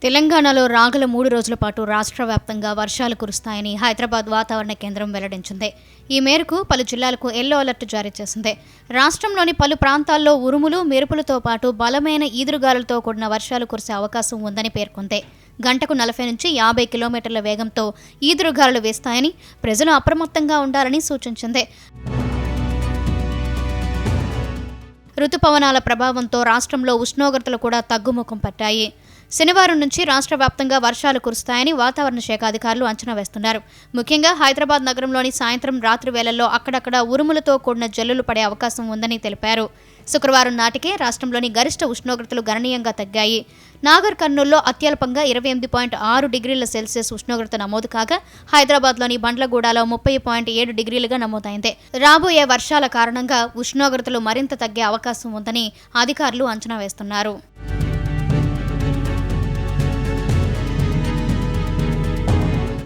తెలంగాణలో రాగల 3 రోజుల పాటు రాష్ట్ర వ్యాప్తంగా వర్షాలు కురుస్తాయని హైదరాబాద్ వాతావరణ కేంద్రం వెల్లడించింది. ఈ మేరకు పలు జిల్లాలకు ఎల్లో అలర్ట్ జారీ చేసింది. రాష్ట్రంలోని పలు ప్రాంతాల్లో ఉరుములు, మెరుపులతో పాటు బలమైన ఈదురుగాలులతో కూడిన వర్షాలు కురిసే అవకాశం ఉందని పేర్కొంది. గంటకు 40 నుంచి 50 కిలోమీటర్ల వేగంతో ఈదురుగాలులు వేస్తాయని, ప్రజలు అప్రమత్తంగా ఉండాలని సూచించింది. రుతుపవనాల ప్రభావంతో రాష్ట్రంలో ఉష్ణోగ్రతలు కూడా తగ్గుముఖం పట్టాయి. శనివారం నుంచి రాష్ట్ర వ్యాప్తంగా వర్షాలు కురుస్తాయని వాతావరణ శాఖ అధికారులు అంచనా వేస్తున్నారు. ముఖ్యంగా హైదరాబాద్ నగరంలోని సాయంత్రం, రాత్రి వేళల్లో అక్కడక్కడ ఉరుములతో కూడిన జల్లులు పడే అవకాశం ఉందని తెలిపారు. శుక్రవారం నాటికే రాష్ట్రంలోని గరిష్ట ఉష్ణోగ్రతలు గణనీయంగా తగ్గాయి. నాగర్ కర్నూల్లో అత్యల్పంగా 28.6 డిగ్రీల సెల్సియస్ ఉష్ణోగ్రత నమోదు కాగా, హైదరాబాద్లోని బండ్లగూడలో 30.7 డిగ్రీలుగా నమోదైంది. రాబోయే వర్షాల కారణంగా ఉష్ణోగ్రతలు మరింత తగ్గే అవకాశం ఉందని అధికారులు అంచనా వేస్తున్నారు.